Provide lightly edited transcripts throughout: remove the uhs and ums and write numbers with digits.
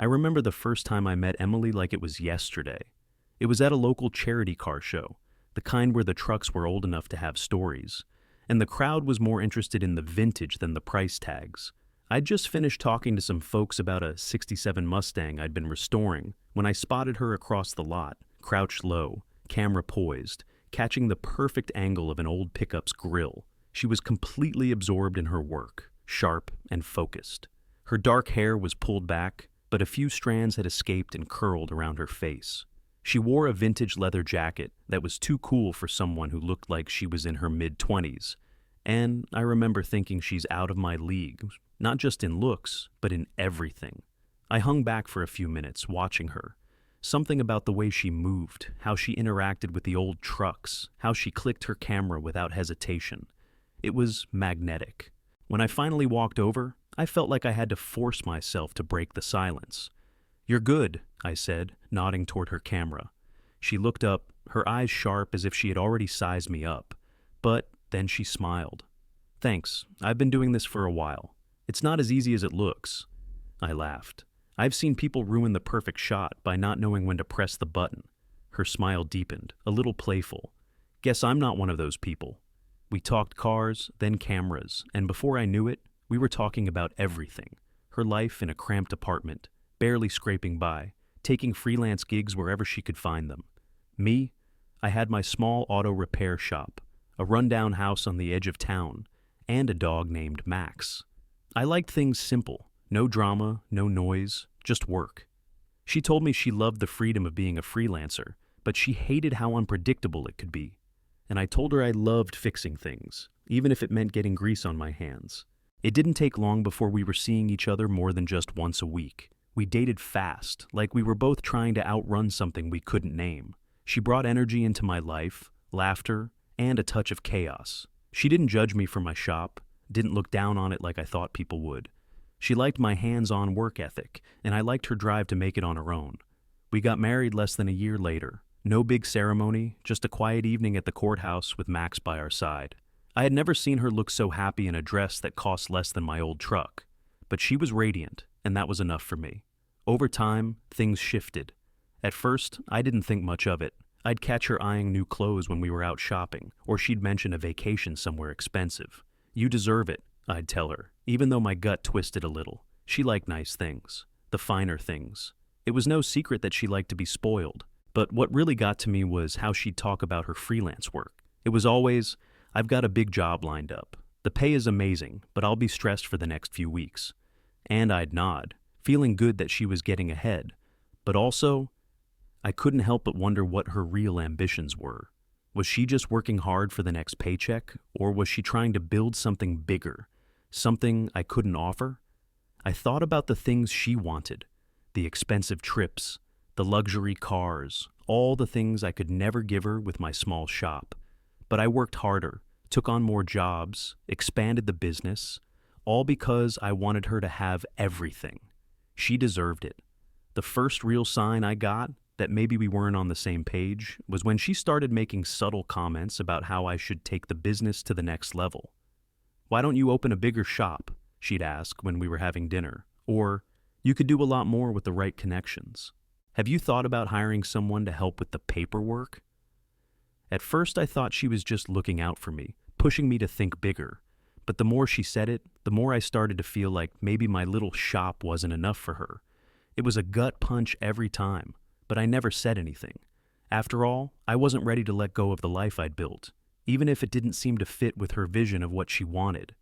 I remember the first time I met Emily like it was yesterday. It was at a local charity car show, the kind where the trucks were old enough to have stories, and the crowd was more interested in the vintage than the price tags. I'd just finished talking to some folks about a '67 Mustang I'd been restoring when I spotted her across the lot, crouched low, camera poised, catching the perfect angle of an old pickup's grill. She was completely absorbed in her work, sharp and focused. Her dark hair was pulled back, but a few strands had escaped and curled around her face. She wore a vintage leather jacket that was too cool for someone who looked like she was in her mid-20s. And I remember thinking she's out of my league, not just in looks, but in everything. I hung back for a few minutes, watching her. Something about the way she moved, how she interacted with the old trucks, how she clicked her camera without hesitation. It was magnetic. When I finally walked over, I felt like I had to force myself to break the silence. "You're good," I said, nodding toward her camera. She looked up, her eyes sharp as if she had already sized me up. But then she smiled. "Thanks, I've been doing this for a while. It's not as easy as it looks." I laughed. "I've seen people ruin the perfect shot by not knowing when to press the button." Her smile deepened, a little playful. "Guess I'm not one of those people." We talked cars, then cameras, and before I knew it, we were talking about everything. Her life in a cramped apartment, barely scraping by, taking freelance gigs wherever she could find them. Me, I had my small auto repair shop, a rundown house on the edge of town, and a dog named Max. I liked things simple, no drama, no noise, just work. She told me she loved the freedom of being a freelancer, but she hated how unpredictable it could be. And I told her I loved fixing things, even if it meant getting grease on my hands. It didn't take long before we were seeing each other more than just once a week. We dated fast, like we were both trying to outrun something we couldn't name. She brought energy into my life, laughter, and a touch of chaos. She didn't judge me for my shop, didn't look down on it like I thought people would. She liked my hands-on work ethic, and I liked her drive to make it on her own. We got married less than a year later. No big ceremony, just a quiet evening at the courthouse with Max by our side. I had never seen her look so happy in a dress that cost less than my old truck. But she was radiant, and that was enough for me. Over time, things shifted. At first, I didn't think much of it. I'd catch her eyeing new clothes when we were out shopping, or she'd mention a vacation somewhere expensive. "You deserve it," I'd tell her, even though my gut twisted a little. She liked nice things, the finer things. It was no secret that she liked to be spoiled. But what really got to me was how she'd talk about her freelance work. It was always, "I've got a big job lined up. The pay is amazing, but I'll be stressed for the next few weeks." And I'd nod, feeling good that she was getting ahead. But also, I couldn't help but wonder what her real ambitions were. Was she just working hard for the next paycheck, or was she trying to build something bigger, something I couldn't offer? I thought about the things she wanted, the expensive trips, the luxury cars, all the things I could never give her with my small shop. But I worked harder, took on more jobs, expanded the business, all because I wanted her to have everything. She deserved it. The first real sign I got that maybe we weren't on the same page was when she started making subtle comments about how I should take the business to the next level. "Why don't you open a bigger shop?" she'd ask when we were having dinner. Or, "You could do a lot more with the right connections. Have you thought about hiring someone to help with the paperwork?" At first I thought she was just looking out for me, pushing me to think bigger. But the more she said it, the more I started to feel like maybe my little shop wasn't enough for her. It was a gut punch every time, but I never said anything. After all, I wasn't ready to let go of the life I'd built, even if it didn't seem to fit with her vision of what she wanted.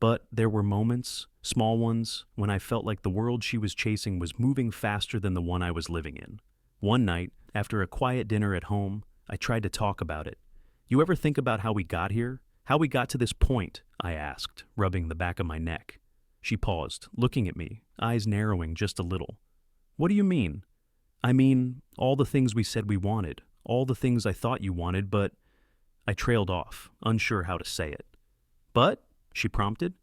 But there were moments, small ones, when I felt like the world she was chasing was moving faster than the one I was living in. One night, after a quiet dinner at home, I tried to talk about it. "You ever think about how we got here? How we got to this point?" I asked, rubbing the back of my neck. She paused, looking at me, eyes narrowing just a little. "What do you mean?" "I mean, all the things we said we wanted, all the things I thought you wanted, but—" I trailed off, unsure how to say it. "But?" she prompted.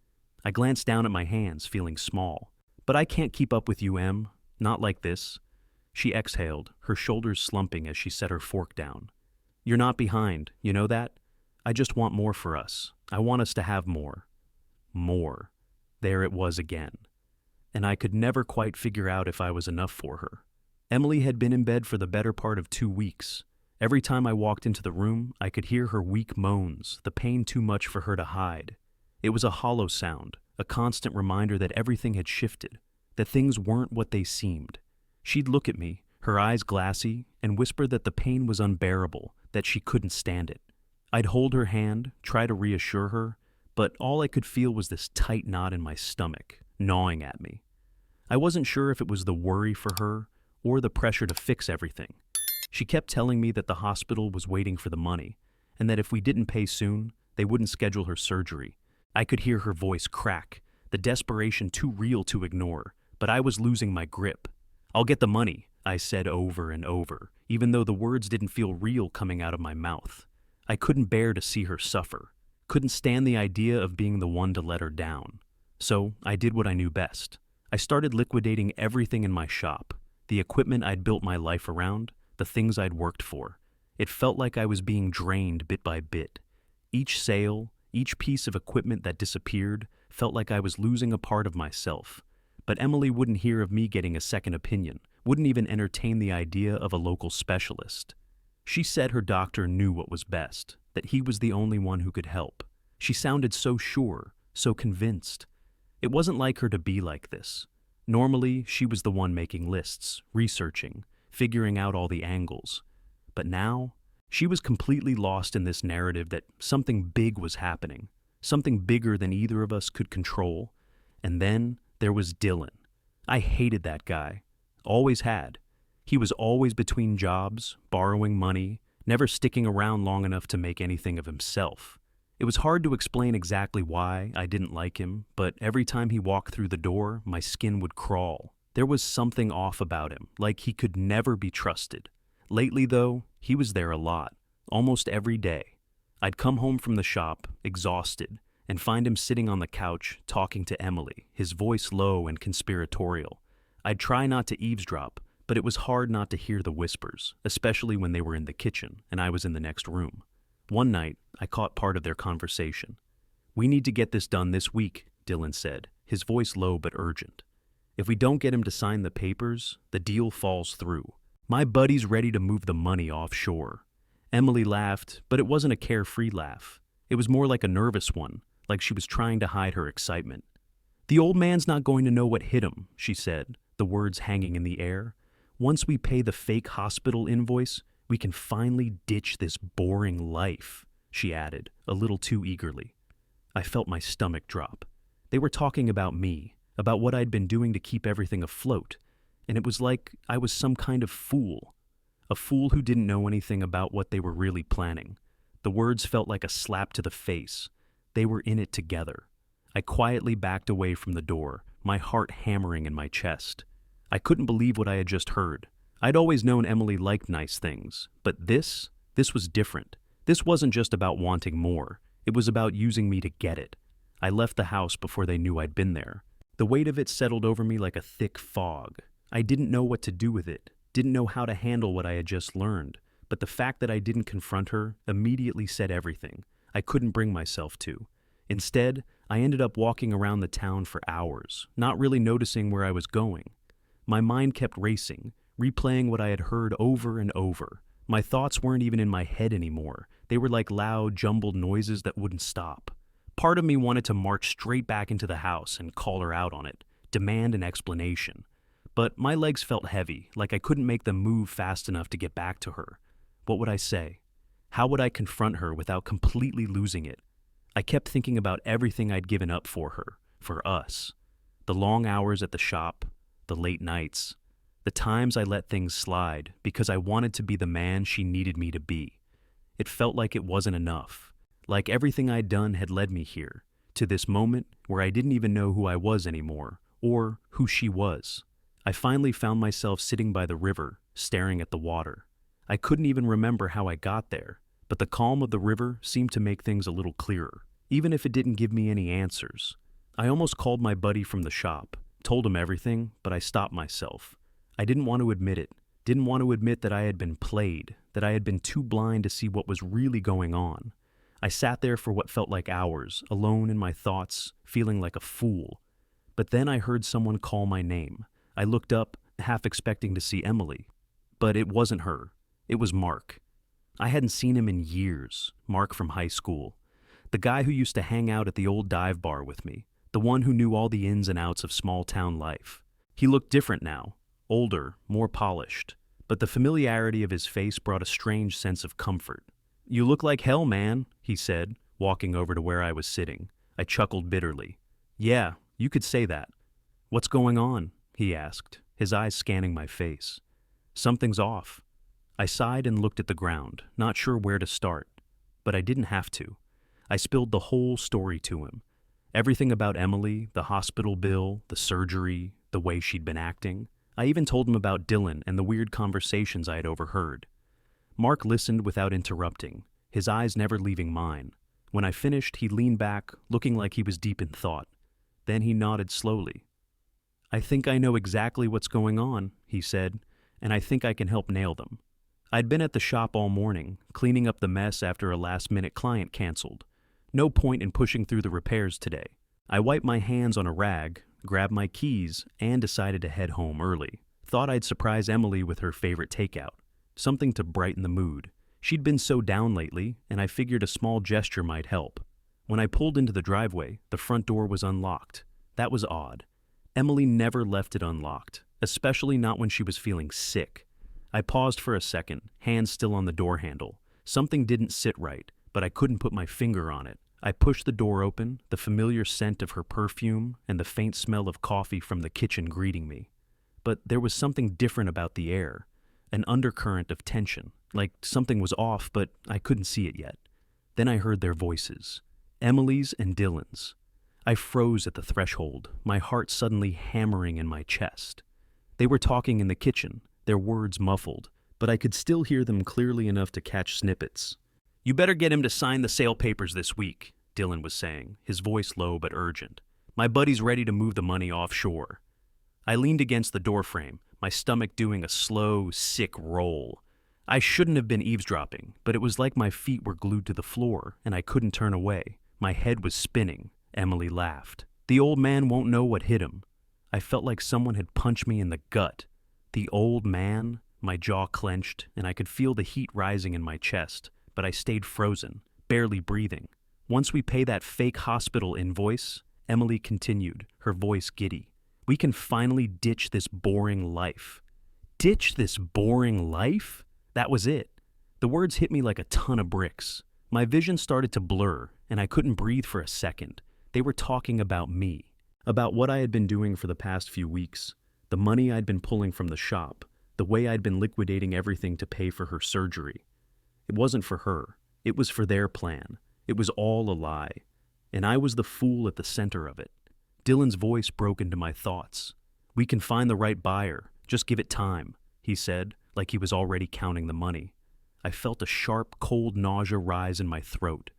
I glanced down at my hands, feeling small. "But I can't keep up with you, Em. Not like this." She exhaled, her shoulders slumping as she set her fork down. "You're not behind, you know that? I just want more for us. I want us to have more." More. There it was again. and I could never quite figure out if I was enough for her. Emily had been in bed for the better part of 2 weeks. Every time I walked into the room, I could hear her weak moans, the pain too much for her to hide. It was a hollow sound, a constant reminder that everything had shifted, that things weren't what they seemed. She'd look at me, her eyes glassy, and whisper that the pain was unbearable, that she couldn't stand it. I'd hold her hand, try to reassure her, but all I could feel was this tight knot in my stomach, gnawing at me. I wasn't sure if it was the worry for her or the pressure to fix everything. She kept telling me that the hospital was waiting for the money, and that if we didn't pay soon, they wouldn't schedule her surgery. I could hear her voice crack, the desperation too real to ignore, but I was losing my grip. "I'll get the money," I said over and over, even though the words didn't feel real coming out of my mouth. I couldn't bear to see her suffer, couldn't stand the idea of being the one to let her down. So I did what I knew best. I started liquidating everything in my shop, the equipment I'd built my life around, the things I'd worked for. It felt like I was being drained bit by bit. Each sale, each piece of equipment that disappeared, felt like I was losing a part of myself. But Emily wouldn't hear of me getting a second opinion, wouldn't even entertain the idea of a local specialist. She said her doctor knew what was best, that he was the only one who could help. She sounded so sure, so convinced. It wasn't like her to be like this. Normally, she was the one making lists, researching, figuring out all the angles. But now, she was completely lost in this narrative that something big was happening, something bigger than either of us could control. And then there was Dylan. I hated that guy. Always had. He was always between jobs, borrowing money, never sticking around long enough to make anything of himself. It was hard to explain exactly why I didn't like him, but every time he walked through the door, my skin would crawl. There was something off about him, like he could never be trusted. Lately, though, he was there a lot, almost every day. I'd come home from the shop, exhausted, and find him sitting on the couch talking to Emily, his voice low and conspiratorial. I'd try not to eavesdrop, but it was hard not to hear the whispers, especially when they were in the kitchen and I was in the next room. One night, I caught part of their conversation. "We need to get this done this week," Dylan said, his voice low but urgent. "If we don't get him to sign the papers, the deal falls through. My buddy's ready to move the money offshore." Emily laughed, but it wasn't a carefree laugh. It was more like a nervous one, like she was trying to hide her excitement. "The old man's not going to know what hit him," she said, the words hanging in the air. "Once we pay the fake hospital invoice, we can finally ditch this boring life," she added, a little too eagerly. I felt my stomach drop. They were talking about me, about what I'd been doing to keep everything afloat, and it was like I was some kind of fool. A fool who didn't know anything about what they were really planning. The words felt like a slap to the face. They were in it together. I quietly backed away from the door, my heart hammering in my chest. I couldn't believe what I had just heard. I'd always known Emily liked nice things, but this was different. This wasn't just about wanting more. It was about using me to get it. I left the house before they knew I'd been there. The weight of it settled over me like a thick fog. I didn't know what to do with it, didn't know how to handle what I had just learned, but the fact that I didn't confront her immediately said everything. I couldn't bring myself to. Instead, I ended up walking around the town for hours, not really noticing where I was going. My mind kept racing, replaying what I had heard over and over. My thoughts weren't even in my head anymore. They were like loud, jumbled noises that wouldn't stop. Part of me wanted to march straight back into the house and call her out on it, demand an explanation. But my legs felt heavy, like I couldn't make them move fast enough to get back to her. What would I say? How would I confront her without completely losing it? I kept thinking about everything I'd given up for her, for us. The long hours at the shop, the late nights, the times I let things slide because I wanted to be the man she needed me to be. It felt like it wasn't enough, like everything I'd done had led me here, to this moment where I didn't even know who I was anymore, or who she was. I finally found myself sitting by the river, staring at the water. I couldn't even remember how I got there, but the calm of the river seemed to make things a little clearer, even if it didn't give me any answers. I almost called my buddy from the shop, told him everything, but I stopped myself. I didn't want to admit it, didn't want to admit that I had been played, that I had been too blind to see what was really going on. I sat there for what felt like hours, alone in my thoughts, feeling like a fool. But then I heard someone call my name. I looked up, half expecting to see Emily. But it wasn't her. It was Mark. I hadn't seen him in years, Mark from high school. The guy who used to hang out at the old dive bar with me, the one who knew all the ins and outs of small town life. He looked different now, older, more polished, but the familiarity of his face brought a strange sense of comfort. "You look like hell, man," he said, walking over to where I was sitting. I chuckled bitterly. "Yeah, you could say that." "What's going on?" he asked, his eyes scanning my face. "Something's off." I sighed and looked at the ground, not sure where to start. But I didn't have to. I spilled the whole story to him. Everything about Emily, the hospital bill, the surgery, the way she'd been acting. I even told him about Dylan and the weird conversations I had overheard. Mark listened without interrupting, his eyes never leaving mine. When I finished, he leaned back, looking like he was deep in thought. Then he nodded slowly. "I think I know exactly what's going on," he said, "and I think I can help nail them." I'd been at the shop all morning, cleaning up the mess after a last-minute client canceled. No point in pushing through the repairs today. I wiped my hands on a rag, grabbed my keys, and decided to head home early. Thought I'd surprise Emily with her favorite takeout, something to brighten the mood. She'd been so down lately, and I figured a small gesture might help. When I pulled into the driveway, the front door was unlocked. That was odd. Emily never left it unlocked, especially not when she was feeling sick. I paused for a second, hands still on the door handle. Something didn't sit right, but I couldn't put my finger on it. I pushed the door open, the familiar scent of her perfume and the faint smell of coffee from the kitchen greeting me. But there was something different about the air, an undercurrent of tension, like something was off, but I couldn't see it yet. Then I heard their voices, Emily's and Dylan's. I froze at the threshold, my heart suddenly hammering in my chest. They were talking in the kitchen, their words muffled, but I could still hear them clearly enough to catch snippets. "You better get him to sign the sale papers this week," Dylan was saying, his voice low but urgent. "My buddy's ready to move the money offshore." I leaned against the doorframe, my stomach doing a slow, sick roll. I shouldn't have been eavesdropping, but it was like my feet were glued to the floor, and I couldn't turn away. My head was spinning. Emily laughed. "The old man won't know what hit him." I felt like someone had punched me in the gut. The old man? My jaw clenched, and I could feel the heat rising in my chest, but I stayed frozen, barely breathing. "Once we pay that fake hospital invoice," Emily continued, her voice giddy, "we can finally ditch this boring life." Ditch this boring life? That was it. The words hit me like a ton of bricks. My vision started to blur, and I couldn't breathe for a second. They were talking about me, about what I had been doing for the past few weeks, the money I'd been pulling from the shop, the way I'd been liquidating everything to pay for her surgery. It wasn't for her. It was for their plan. It was all a lie. And I was the fool at the center of it. Dylan's voice broke into my thoughts. "We can find the right buyer. Just give it time," he said, like he was already counting the money. I felt a sharp, cold nausea rise in my throat.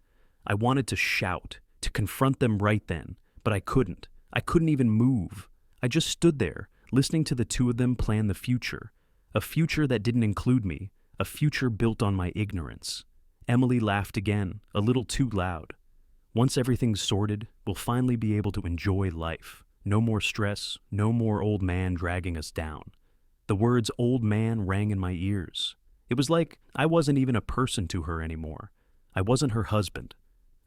I wanted to shout, to confront them right then, but I couldn't. I couldn't even move. I just stood there, listening to the two of them plan the future. A future that didn't include me, a future built on my ignorance. Emily laughed again, a little too loud. "Once everything's sorted, we'll finally be able to enjoy life. No more stress, no more old man dragging us down." The words "old man" rang in my ears. It was like I wasn't even a person to her anymore. I wasn't her husband.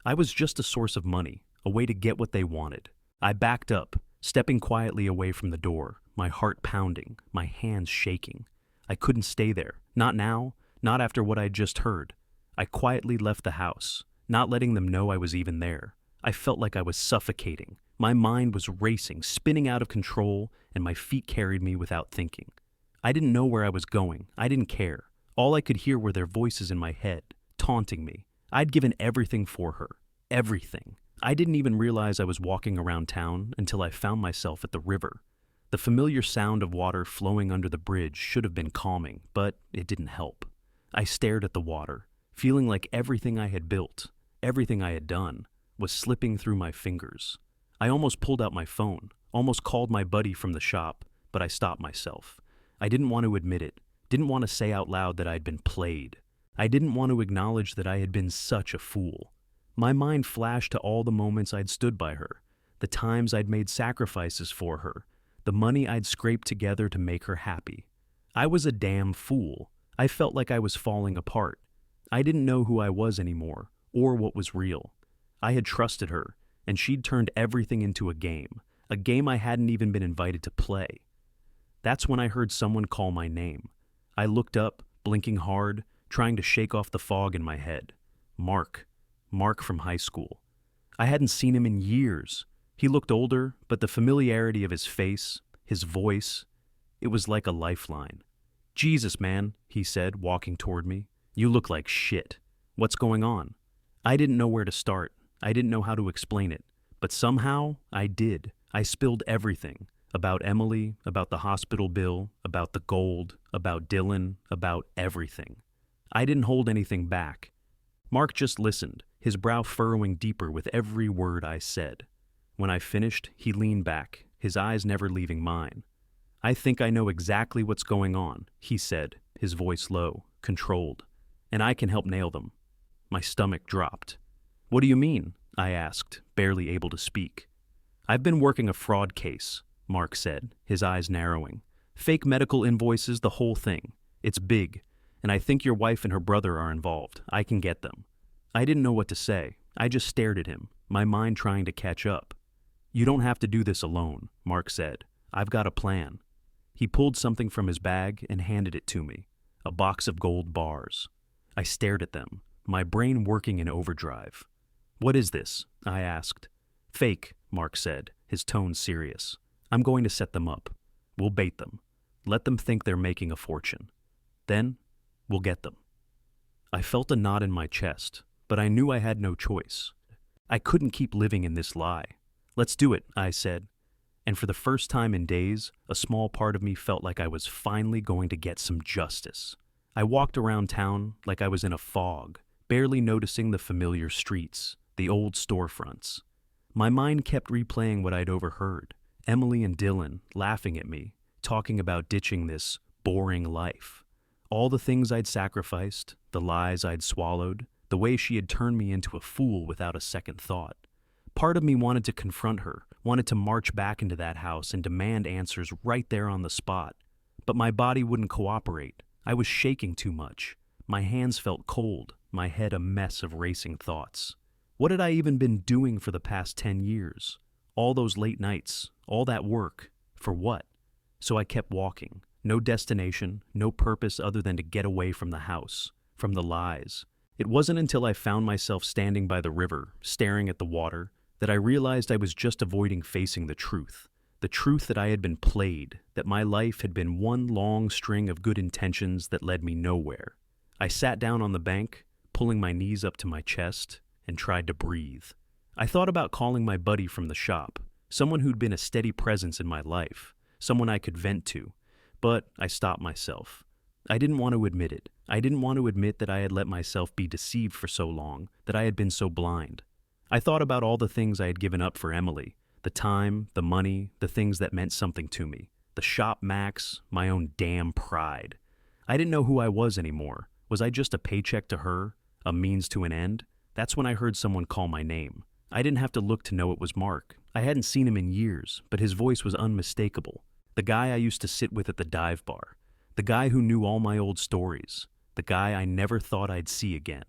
I was just a source of money, a way to get what they wanted. I backed up, stepping quietly away from the door, my heart pounding, my hands shaking. I couldn't stay there. Not now, not after what I'd just heard. I quietly left the house, not letting them know I was even there. I felt like I was suffocating. My mind was racing, spinning out of control, and my feet carried me without thinking. I didn't know where I was going. I didn't care. All I could hear were their voices in my head, taunting me. I'd given everything for her. Everything. I didn't even realize I was walking around town until I found myself at the river. The familiar sound of water flowing under the bridge should have been calming, but it didn't help. I stared at the water, feeling like everything I had built, everything I had done, was slipping through my fingers. I almost pulled out my phone, almost called my buddy from the shop, but I stopped myself. I didn't want to admit it, didn't want to say out loud that I'd been played. I didn't want to acknowledge that I had been such a fool. My mind flashed to all the moments I'd stood by her, the the times I'd made sacrifices for her, the money I'd scraped together to make her happy. I was a damn fool. I felt like I was falling apart. I didn't know who I was anymore, or what was real. I had trusted her, and she'd turned everything into a game I hadn't even been invited to play. That's when I heard someone call my name. I looked up, blinking hard, trying to shake off the fog in my head. Mark. Mark from high school. I hadn't seen him in years. He looked older, but the familiarity of his face, his voice, it was like a lifeline. "Jesus, man," he said, walking toward me. "You look like shit. What's going on?" I didn't know where to start. I didn't know how to explain it. But somehow, I did. I spilled everything. About Emily, about the hospital bill, about the gold, about Dylan, about everything. I didn't hold anything back. Mark just listened, his brow furrowing deeper with every word I said. When I finished, he leaned back, his eyes never leaving mine. "I think I know exactly what's going on," he said, his voice low, controlled. "And I can help nail them." My stomach dropped. "What do you mean?" I asked, barely able to speak. "I've been working a fraud case," Mark said, his eyes narrowing. "Fake medical invoices, the whole thing. It's big, and I think your wife and her brother are involved. I can get them." I didn't know what to say. I just stared at him, my mind trying to catch up. "You don't have to do this alone," Mark said. "I've got a plan." He pulled something from his bag and handed it to me, a box of gold bars. I stared at them, my brain working in overdrive. "What is this?" I asked. "Fake," Mark said, his tone serious. "I'm going to set them up. We'll bait them. Let them think they're making a fortune. Then, we'll get them." I felt a knot in my chest, but I knew I had no choice. I couldn't keep living in this lie. "Let's do it," I said. And for the first time in days, a small part of me felt like I was finally going to get some justice. I walked around town like I was in a fog, barely noticing the familiar streets, the old storefronts. My mind kept replaying what I'd overheard. Emily and Dylan laughing at me, talking about ditching this boring life. All the things I'd sacrificed, the lies I'd swallowed, the way she had turned me into a fool without a second thought. Part of me wanted to confront her, wanted to march back into that house and demand answers right there on the spot. But my body wouldn't cooperate. I was shaking too much. My hands felt cold, my head a mess of racing thoughts. What had I even been doing for the past 10 years? All those late nights, all that work, for what? So I kept walking. No destination, no purpose other than to get away from the house, from the lies. It wasn't until I found myself standing by the river, staring at the water, that I realized I was just avoiding facing the truth that I had been played, that my life had been one long string of good intentions that led me nowhere. I sat down on the bank, pulling my knees up to my chest, and tried to breathe. I thought about calling my buddy from the shop, someone who'd been a steady presence in my life, someone I could vent to, but I stopped myself. I didn't want to admit it. I didn't want to admit that I had let myself be deceived for so long, that I had been so blind. I thought about all the things I had given up for Emily, the time, the money, the things that meant something to me, the shop max, my own damn pride. I didn't know who I was anymore. Was I just a paycheck to her, a means to an end? That's when I heard someone call my name. I didn't have to look to know it was Mark. I hadn't seen him in years, but his voice was unmistakable. The guy I used to sit with at the dive bar. The guy who knew all my old stories. The guy I never thought I'd see again.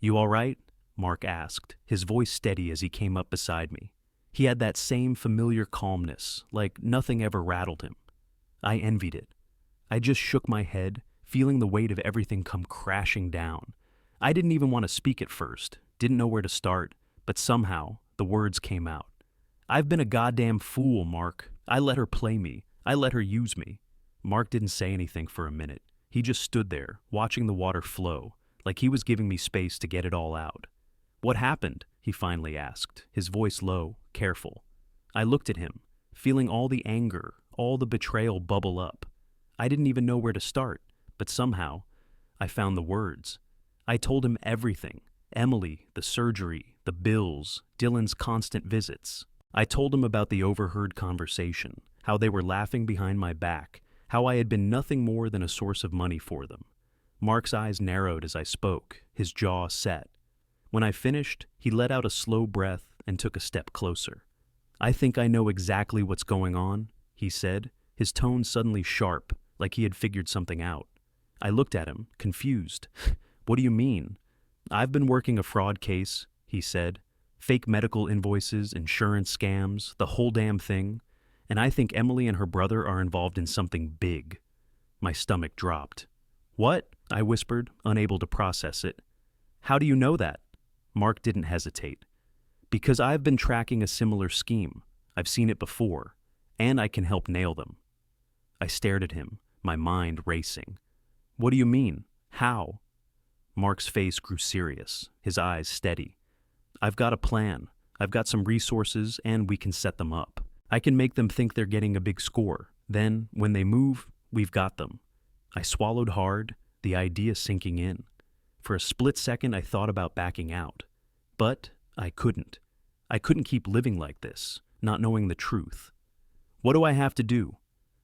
"You all right?" Mark asked, his voice steady as he came up beside me. He had that same familiar calmness, like nothing ever rattled him. I envied it. I just shook my head, feeling the weight of everything come crashing down. I didn't even want to speak at first, didn't know where to start, but somehow the words came out. "I've been a goddamn fool, Mark. I let her play me. I let her use me." Mark didn't say anything for a minute. He just stood there, watching the water flow, like he was giving me space to get it all out. "What happened?" he finally asked, his voice low, careful. I looked at him, feeling all the anger, all the betrayal bubble up. I didn't even know where to start, but somehow I found the words. I told him everything. Emily, the surgery, the bills, Dylan's constant visits. I told him about the overheard conversation, how they were laughing behind my back, how I had been nothing more than a source of money for them. Mark's eyes narrowed as I spoke, his jaw set. When I finished, he let out a slow breath and took a step closer. I think I know exactly what's going on, he said, his tone suddenly sharp, like he had figured something out. I looked at him, confused. What do you mean? I've been working a fraud case, he said. Fake medical invoices, insurance scams, the whole damn thing. And I think Emily and her brother are involved in something big. My stomach dropped. What? I whispered, unable to process it. How do you know that? Mark didn't hesitate. Because I've been tracking a similar scheme. I've seen it before, and I can help nail them. I stared at him, my mind racing. What do you mean? How? Mark's face grew serious, his eyes steady. I've got a plan. I've got some resources, and we can set them up. I can make them think they're getting a big score. Then, when they move, we've got them. I swallowed hard, the idea sinking in. For a split second, I thought about backing out. But I couldn't. I couldn't keep living like this, not knowing the truth. What do I have to do?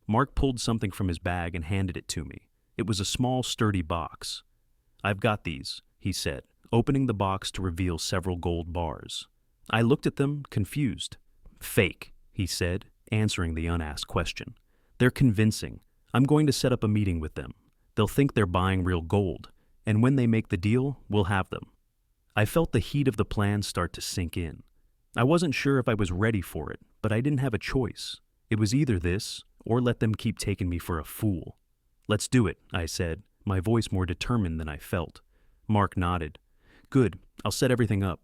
Mark pulled something from his bag and handed it to me. It was a small, sturdy box. I've got these, he said, opening the box to reveal several gold bars. I looked at them, confused. Fake, he said, answering the unasked question. They're convincing. I'm going to set up a meeting with them. They'll think they're buying real gold, and when they make the deal, we'll have them. I felt the heat of the plan start to sink in. I wasn't sure if I was ready for it, but I didn't have a choice. It was either this, or let them keep taking me for a fool. Let's do it, I said, my voice more determined than I felt. Mark nodded. Good, I'll set everything up.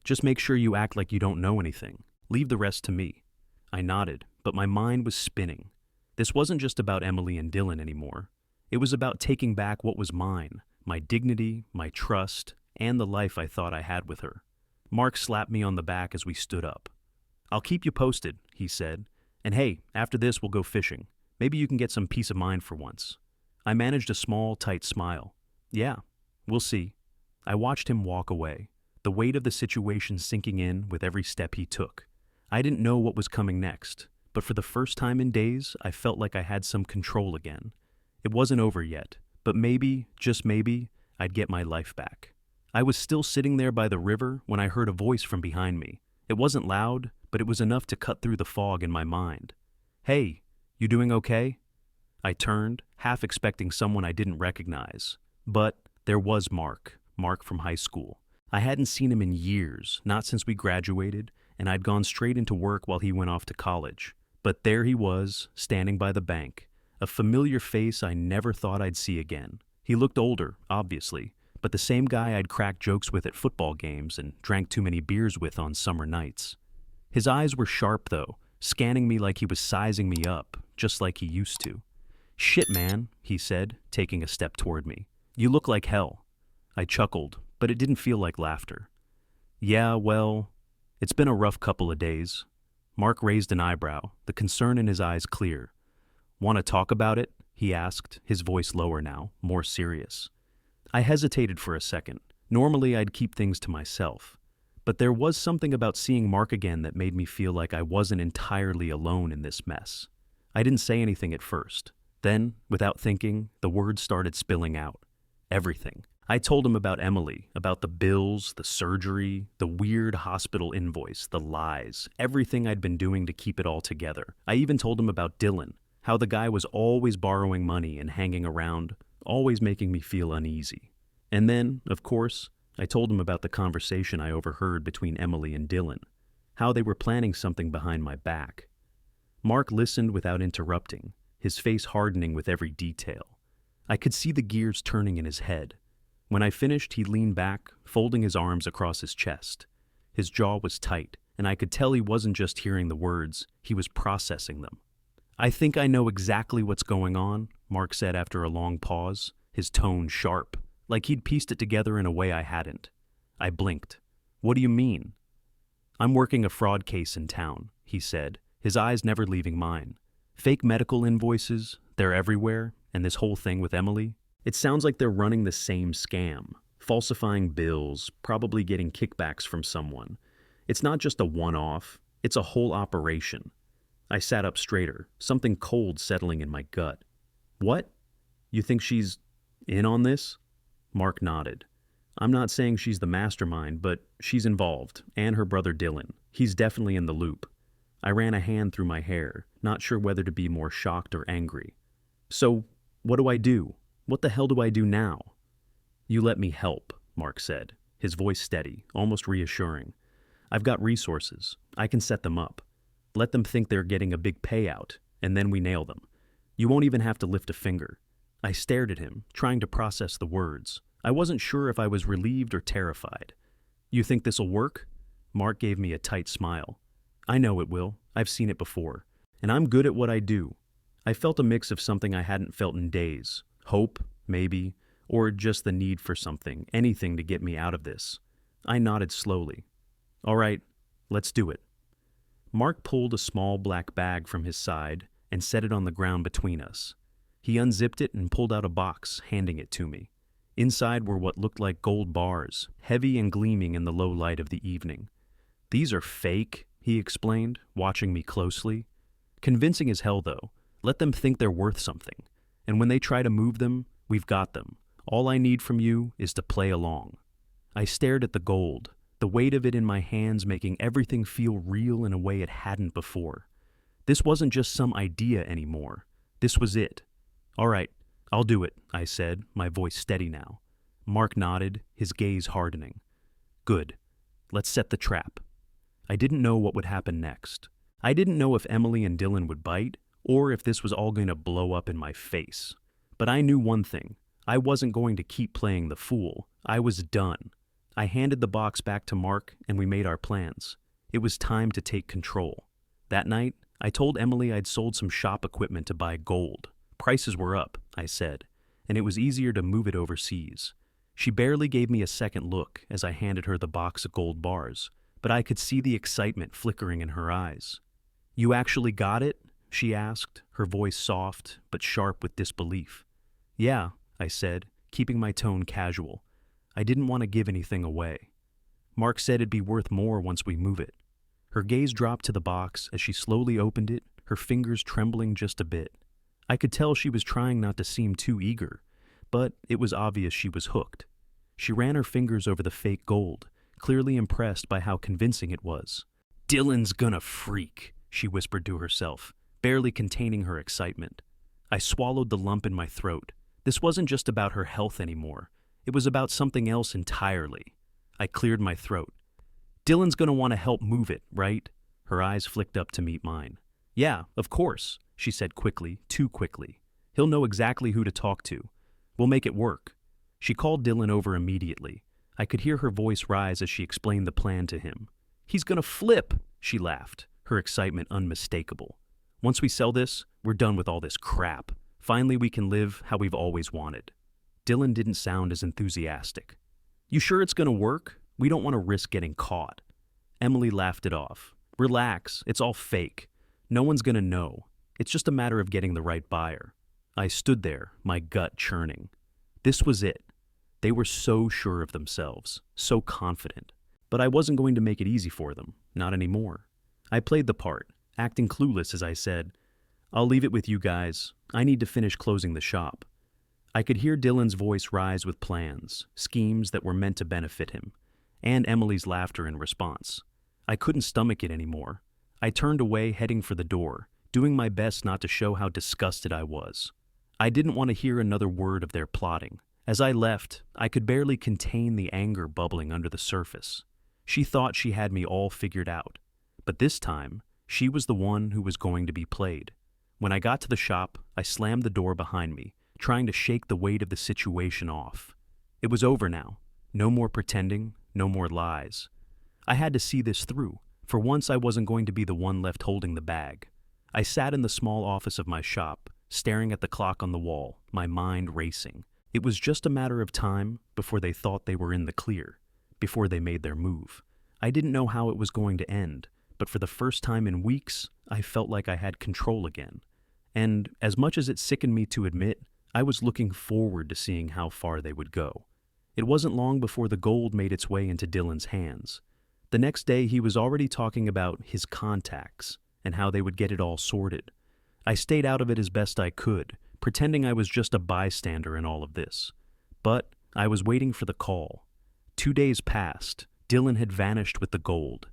Just make sure you act like you don't know anything. Leave the rest to me. I nodded, but my mind was spinning. This wasn't just about Emily and Dylan anymore. It was about taking back what was mine, my dignity, my trust, and the life I thought I had with her. Mark slapped me on the back as we stood up. I'll keep you posted, he said. And hey, after this we'll go fishing. Maybe you can get some peace of mind for once. I managed a small, tight smile. Yeah, we'll see. I watched him walk away, the weight of the situation sinking in with every step he took. I didn't know what was coming next, but for the first time in days, I felt like I had some control again. It wasn't over yet, but maybe, just maybe, I'd get my life back. I was still sitting there by the river when I heard a voice from behind me. It wasn't loud, but it was enough to cut through the fog in my mind. Hey, you doing okay? I turned, half expecting someone I didn't recognize. But there was Mark from high school. I hadn't seen him in years, not since we graduated, and I'd gone straight into work while he went off to college. But there he was, standing by the bank, a familiar face I never thought I'd see again. He looked older, obviously, but the same guy I'd cracked jokes with at football games and drank too many beers with on summer nights. His eyes were sharp, though, scanning me like he was sizing me up, just like he used to. Shit, man, he said, taking a step toward me. You look like hell. I chuckled, but it didn't feel like laughter. Yeah, well, it's been a rough couple of days. Mark raised an eyebrow, the concern in his eyes clear. Want to talk about it? He asked, his voice lower now, more serious. I hesitated for a second. Normally I'd keep things to myself. But there was something about seeing Mark again that made me feel like I wasn't entirely alone in this mess. I didn't say anything at first. Then, without thinking, the words started spilling out. Everything. I told him about Emily, about the bills, the surgery, the weird hospital invoice, the lies, everything I'd been doing to keep it all together. I even told him about Dylan, how the guy was always borrowing money and hanging around, always making me feel uneasy. And then, of course, I told him about the conversation I overheard between Emily and Dylan, how they were planning something behind my back. Mark listened without interrupting, his face hardening with every detail. I could see the gears turning in his head. When I finished, he leaned back, folding his arms across his chest. His jaw was tight, and I could tell he wasn't just hearing the words, he was processing them. I think I know exactly what's going on, Mark said after a long pause, his tone sharp, like he'd pieced it together in a way I hadn't. I blinked. What do you mean? I'm working a fraud case in town, he said, his eyes never leaving mine. Fake medical invoices, they're everywhere, and this whole thing with Emily. It sounds like they're running the same scam, falsifying bills, probably getting kickbacks from someone. It's not just a one-off, it's a whole operation. I sat up straighter, something cold settling in my gut. What? You think she's in on this? Mark nodded. I'm not saying she's the mastermind, but she's involved, and her brother Dylan. He's definitely in the loop. I ran a hand through my hair, not sure whether to be more shocked or angry. So, what do I do? What the hell do I do now? You let me help, Mark said, his voice steady, almost reassuring. I've got resources. I can set them up. Let them think they're getting a big payout, and then we nail them. You won't even have to lift a finger. I stared at him, trying to process the words. I wasn't sure if I was relieved or terrified. You think this'll work? Mark gave me a tight smile. I know it will. I've seen it before. And I'm good at what I do. I felt a mix of something I hadn't felt in days. Hope, maybe, or just the need for something, anything to get me out of this. I nodded slowly. All right, let's do it. Mark pulled a small black bag from his side and set it on the ground between us. He unzipped it and pulled out a box, handing it to me. Inside were what looked like gold bars, heavy and gleaming in the low light of the evening. These are fake, he explained, watching me closely. Convincing as hell, though. Let them think they're worth something. And when they try to move them, we've got them. All I need from you is to play along. I stared at the gold, the weight of it in my hands making everything feel real in a way it hadn't before. This wasn't just some idea anymore. This was it. All right, I'll do it, I said, my voice steady now. Mark nodded, his gaze hardening. Good. Let's set the trap. I didn't know what would happen next. I didn't know if Emily and Dylan would bite, or if this was all going to blow up in my face. But I knew one thing. I wasn't going to keep playing the fool. I was done. I handed the box back to Mark, and we made our plans. It was time to take control. That night, I told Emily I'd sold some shop equipment to buy gold. Prices were up, I said, and it was easier to move it overseas. She barely gave me a second look as I handed her the box of gold bars, but I could see the excitement flickering in her eyes. You actually got it? She asked, her voice soft but sharp with disbelief. Yeah, I said, keeping my tone casual. I didn't want to give anything away. Mark said it'd be worth more once we move it. Her gaze dropped to the box as she slowly opened it, her fingers trembling just a bit. I could tell she was trying not to seem too eager, but it was obvious she was hooked. She ran her fingers over the fake gold, clearly impressed by how convincing it was. Dylan's gonna freak, she whispered to herself, barely containing her excitement. I swallowed the lump in my throat. This wasn't just about her health anymore. It was about something else entirely. I cleared my throat. Dylan's gonna want to help move it, right? Her eyes flicked up to meet mine. Yeah, of course, she said quickly, too quickly. He'll know exactly who to talk to. We'll make it work. She called Dylan over immediately. I could hear her voice rise as she explained the plan to him. He's gonna flip, she laughed, her excitement unmistakable. Once we sell this, we're done with all this crap. Finally, we can live how we've always wanted. Dylan didn't sound as enthusiastic. You sure it's gonna work? We don't want to risk getting caught. Emily laughed it off. Relax, it's all fake. No one's gonna know. It's just a matter of getting the right buyer. I stood there, my gut churning. This was it. They were so sure of themselves, so confident. But I wasn't going to make it easy for them, not anymore. I played the part, acting clueless as I said, I'll leave it with you guys. I need to finish closing the shop. I could hear Dylan's voice rise with plans, schemes that were meant to benefit him, and Emily's laughter in response. I couldn't stomach it anymore. I turned away, heading for the door, doing my best not to show how disgusted I was. I didn't want to hear another word of their plotting. As I left, I could barely contain the anger bubbling under the surface. She thought she had me all figured out. But this time, she was the one who was going to be played. When I got to the shop, I slammed the door behind me, trying to shake the weight of the situation off. It was over now. No more pretending, no more lies. I had to see this through. For once, I wasn't going to be the one left holding the bag. I sat in the small office of my shop, staring at the clock on the wall, my mind racing. It was just a matter of time before they thought they were in the clear, before they made their move. I didn't know how it was going to end, but for the first time in weeks, I felt like I had control again. And as much as it sickened me to admit, I was looking forward to seeing how far they would go. It wasn't long before the gold made its way into Dylan's hands. The next day, he was already talking about his contacts and how they would get it all sorted. I stayed out of it as best I could, pretending I was just a bystander in all of this. But I was waiting for the call. 2 days passed. Dylan had vanished with the gold.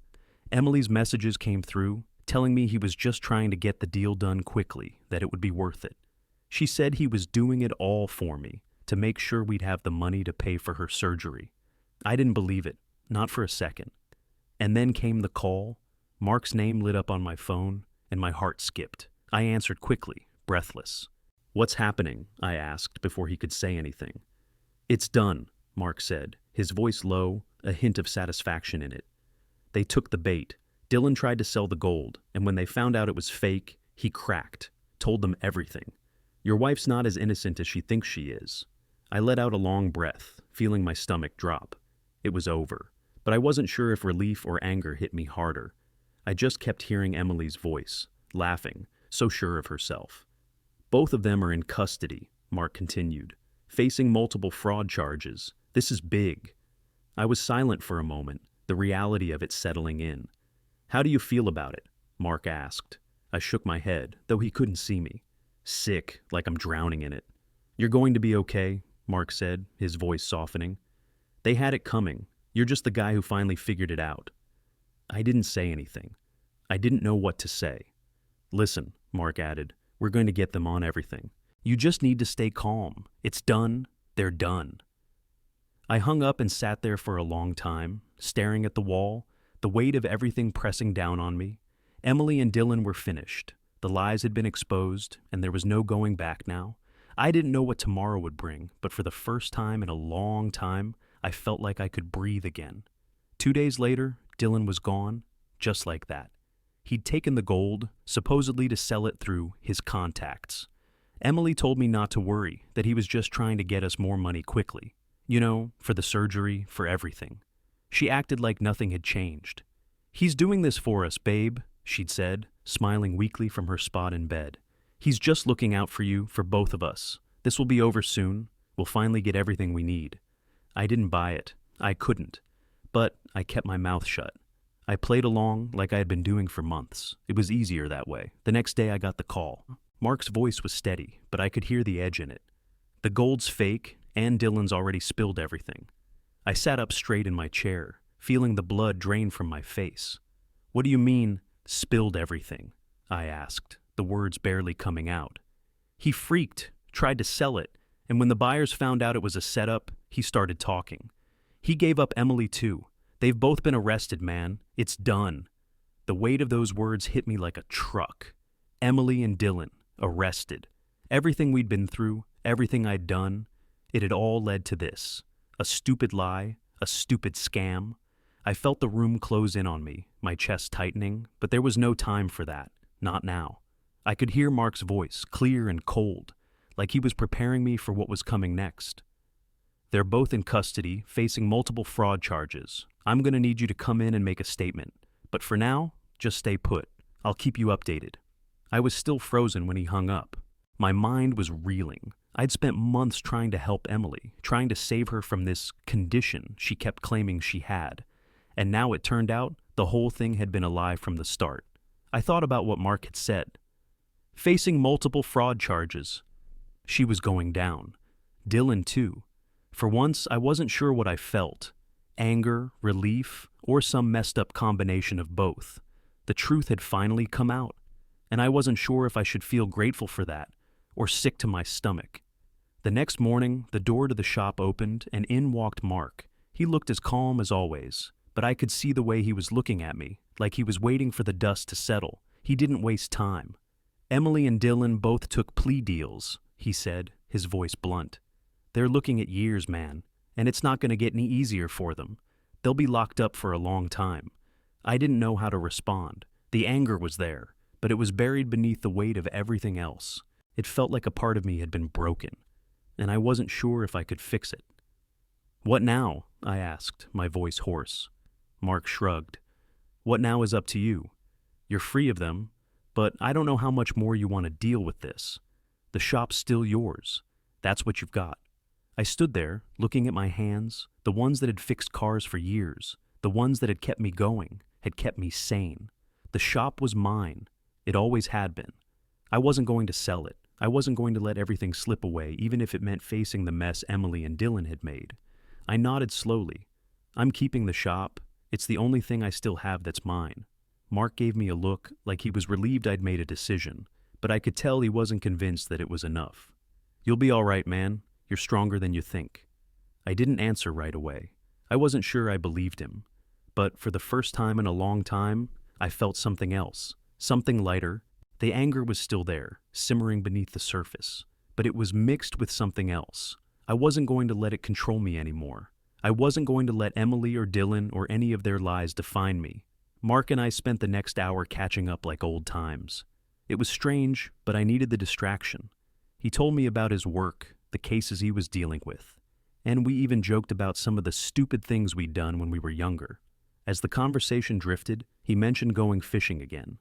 Emily's messages came through, telling me he was just trying to get the deal done quickly, that it would be worth it. She said he was doing it all for me, to make sure we'd have the money to pay for her surgery. I didn't believe it, not for a second. And then came the call. Mark's name lit up on my phone, and my heart skipped. I answered quickly, breathless. "What's happening?" I asked before he could say anything. "It's done," Mark said, his voice low, a hint of satisfaction in it. "They took the bait. Dylan tried to sell the gold, and when they found out it was fake, he cracked, told them everything. Your wife's not as innocent as she thinks she is." I let out a long breath, feeling my stomach drop. It was over, but I wasn't sure if relief or anger hit me harder. I just kept hearing Emily's voice, laughing, so sure of herself. "Both of them are in custody," Mark continued, "facing multiple fraud charges. This is big." I was silent for a moment, the reality of it settling in. "How do you feel about it?" Mark asked. I shook my head, though he couldn't see me. "Sick, like I'm drowning in it." "You're going to be okay," Mark said, his voice softening. "They had it coming. You're just the guy who finally figured it out." I didn't say anything. I didn't know what to say. "Listen," Mark added, "we're going to get them on everything. You just need to stay calm. It's done. They're done." I hung up and sat there for a long time, staring at the wall, the weight of everything pressing down on me. Emily and Dylan were finished. The lies had been exposed, and there was no going back now. I didn't know what tomorrow would bring, but for the first time in a long time, I felt like I could breathe again. 2 days later, Dylan was gone, just like that. He'd taken the gold, supposedly to sell it through his contacts. Emily told me not to worry, that he was just trying to get us more money quickly. You know, for the surgery, for everything. She acted like nothing had changed. "He's doing this for us, babe," she'd said, smiling weakly from her spot in bed. "He's just looking out for you, for both of us. This will be over soon. We'll finally get everything we need." I didn't buy it. I couldn't. But I kept my mouth shut. I played along like I had been doing for months. It was easier that way. The next day I got the call. Mark's voice was steady, but I could hear the edge in it. "The gold's fake, and Dylan's already spilled everything." I sat up straight in my chair, feeling the blood drain from my face. "What do you mean, spilled everything?" I asked, the words barely coming out. "He freaked, tried to sell it, and when the buyers found out it was a setup, he started talking. He gave up Emily too. They've both been arrested, man. It's done." The weight of those words hit me like a truck. Emily and Dylan, arrested. Everything we'd been through, everything I'd done, it had all led to this. A stupid lie, a stupid scam. I felt the room close in on me, my chest tightening, but there was no time for that. Not now. I could hear Mark's voice, clear and cold, like he was preparing me for what was coming next. "They're both in custody, facing multiple fraud charges. I'm going to need you to come in and make a statement. But for now, just stay put. I'll keep you updated." I was still frozen when he hung up. My mind was reeling. I'd spent months trying to help Emily, trying to save her from this condition she kept claiming she had. And now it turned out the whole thing had been a lie from the start. I thought about what Mark had said. Facing multiple fraud charges. She was going down. Dylan too. For once, I wasn't sure what I felt. Anger, relief, or some messed up combination of both. The truth had finally come out, and I wasn't sure if I should feel grateful for that, or sick to my stomach. The next morning, the door to the shop opened, and in walked Mark. He looked as calm as always, but I could see the way he was looking at me, like he was waiting for the dust to settle. He didn't waste time. "Emily and Dylan both took plea deals," he said, his voice blunt. "They're looking at years, man, and it's not going to get any easier for them. They'll be locked up for a long time." I didn't know how to respond. The anger was there, but it was buried beneath the weight of everything else. It felt like a part of me had been broken, and I wasn't sure if I could fix it. "What now?" I asked, my voice hoarse. Mark shrugged. "What now is up to you. You're free of them, but I don't know how much more you want to deal with this. The shop's still yours. That's what you've got." I stood there, looking at my hands, the ones that had fixed cars for years, the ones that had kept me going, had kept me sane. The shop was mine. It always had been. I wasn't going to sell it. I wasn't going to let everything slip away, even if it meant facing the mess Emily and Dylan had made. I nodded slowly. "I'm keeping the shop. It's the only thing I still have that's mine." Mark gave me a look like he was relieved I'd made a decision, but I could tell he wasn't convinced that it was enough. "You'll be all right, man. You're stronger than you think." I didn't answer right away. I wasn't sure I believed him. But for the first time in a long time, I felt something else, something lighter. The anger was still there, simmering beneath the surface, but it was mixed with something else. I wasn't going to let it control me anymore. I wasn't going to let Emily or Dylan or any of their lies define me. Mark and I spent the next hour catching up like old times. It was strange, but I needed the distraction. He told me about his work, the cases he was dealing with, and we even joked about some of the stupid things we'd done when we were younger. As the conversation drifted, he mentioned going fishing again.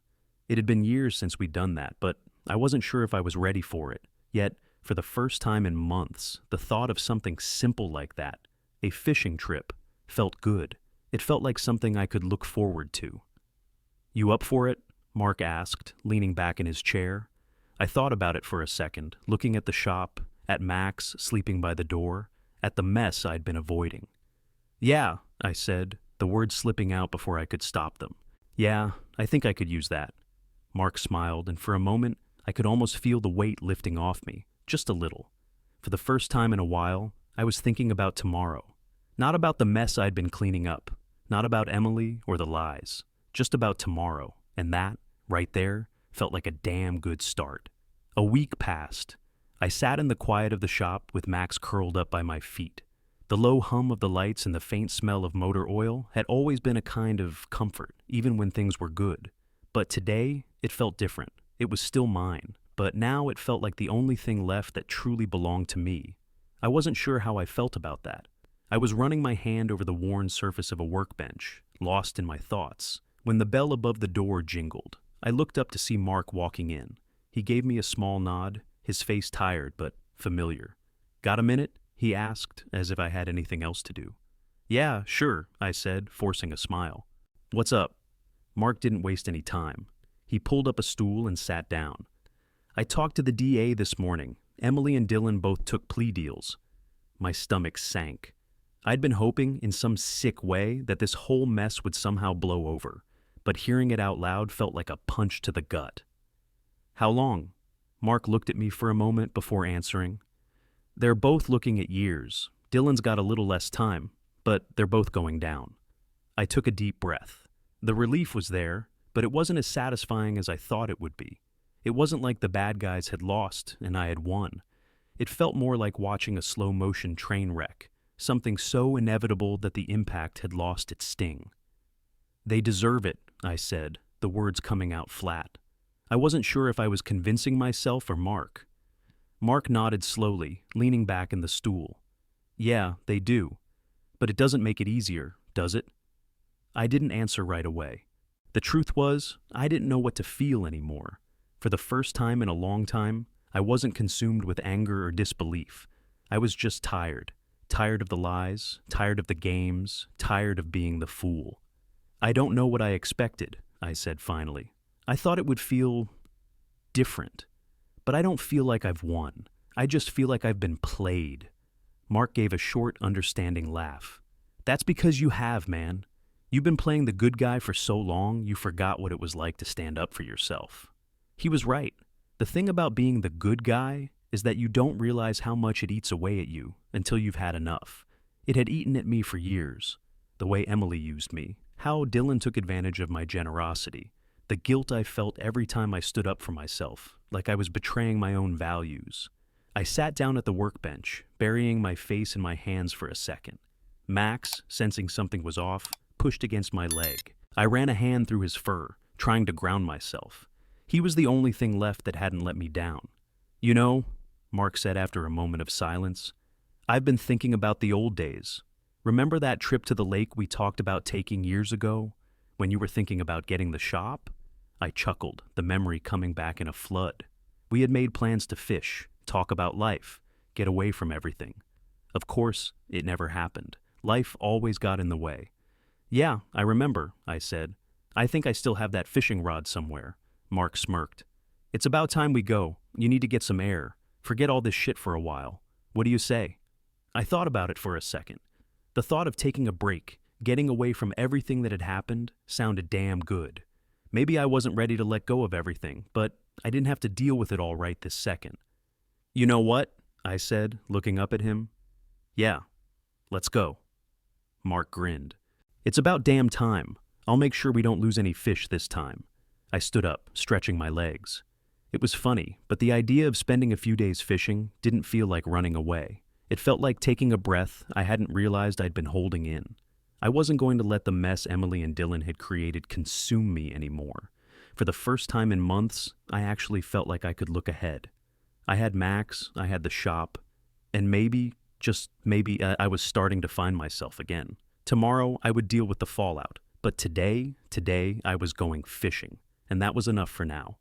It had been years since we'd done that, but I wasn't sure if I was ready for it. Yet, for the first time in months, the thought of something simple like that, a fishing trip, felt good. It felt like something I could look forward to. "You up for it?" Mark asked, leaning back in his chair. I thought about it for a second, looking at the shop, at Max sleeping by the door, at the mess I'd been avoiding. "Yeah," I said, the words slipping out before I could stop them. "Yeah, I think I could use that." Mark smiled, and for a moment, I could almost feel the weight lifting off me, just a little. For the first time in a while, I was thinking about tomorrow. Not about the mess I'd been cleaning up, not about Emily or the lies, just about tomorrow, and that, right there, felt like a damn good start. A week passed. I sat in the quiet of the shop with Max curled up by my feet. The low hum of the lights and the faint smell of motor oil had always been a kind of comfort, even when things were good. But today, it felt different. It was still mine, but now it felt like the only thing left that truly belonged to me. I wasn't sure how I felt about that. I was running my hand over the worn surface of a workbench, lost in my thoughts, when the bell above the door jingled. I looked up to see Mark walking in. He gave me a small nod, his face tired but familiar. "Got a minute?" he asked, as if I had anything else to do. "Yeah, sure," I said, forcing a smile. "What's up?" Mark didn't waste any time. He pulled up a stool and sat down. "I talked to the DA this morning. Emily and Dylan both took plea deals." My stomach sank. I'd been hoping, in some sick way, that this whole mess would somehow blow over, but hearing it out loud felt like a punch to the gut. "How long?" Mark looked at me for a moment before answering. "They're both looking at years. Dylan's got a little less time, but they're both going down." I took a deep breath. The relief was there, but it wasn't as satisfying as I thought it would be. It wasn't like the bad guys had lost and I had won. It felt more like watching a slow-motion train wreck, something so inevitable that the impact had lost its sting. "They deserve it," I said, the words coming out flat. I wasn't sure if I was convincing myself or Mark. Mark nodded slowly, leaning back in the stool. "Yeah, they do. But it doesn't make it easier, does it?" I didn't answer right away. The truth was, I didn't know what to feel anymore. For the first time in a long time, I wasn't consumed with anger or disbelief. I was just tired. Tired of the lies, tired of the games, tired of being the fool. "I don't know what I expected," I said finally. "I thought it would feel different. But I don't feel like I've won. I just feel like I've been played." Mark gave a short, understanding laugh. "That's because you have, man. You've been playing the good guy for so long, you forgot what it was like to stand up for yourself." He was right. The thing about being the good guy is that you don't realize how much it eats away at you until you've had enough. It had eaten at me for years. The way Emily used me, how Dylan took advantage of my generosity, the guilt I felt every time I stood up for myself, like I was betraying my own values. I sat down at the workbench, burying my face in my hands for a second. Max, sensing something was off, pushed against my leg. I ran a hand through his fur, trying to ground myself. He was the only thing left that hadn't let me down. "You know," Mark said after a moment of silence, "I've been thinking about the old days. Remember that trip to the lake we talked about taking years ago, when you were thinking about getting the shop?" I chuckled, the memory coming back in a flood. We had made plans to fish, talk about life, get away from everything. Of course, it never happened. Life always got in the way. "Yeah, I remember," I said. "I think I still have that fishing rod somewhere." Mark smirked. "It's about time we go. You need to get some air. Forget all this shit for a while. What do you say?" I thought about it for a second. The thought of taking a break, getting away from everything that had happened, sounded damn good. Maybe I wasn't ready to let go of everything, but I didn't have to deal with it all right this second. You know what? I said, looking up at him. Yeah, let's go. Mark grinned. It's about damn time. I'll make sure we don't lose any fish this time. I stood up, stretching my legs. It was funny, but the idea of spending a few days fishing didn't feel like running away. It felt like taking a breath I hadn't realized I'd been holding in. I wasn't going to let the mess Emily and Dylan had created consume me anymore. For the first time in months, I actually felt like I could look ahead. I had Max, I had the shop, and maybe, just maybe, I was starting to find myself again. Tomorrow, I would deal with the fallout, but today I was going fishing, and that was enough for now.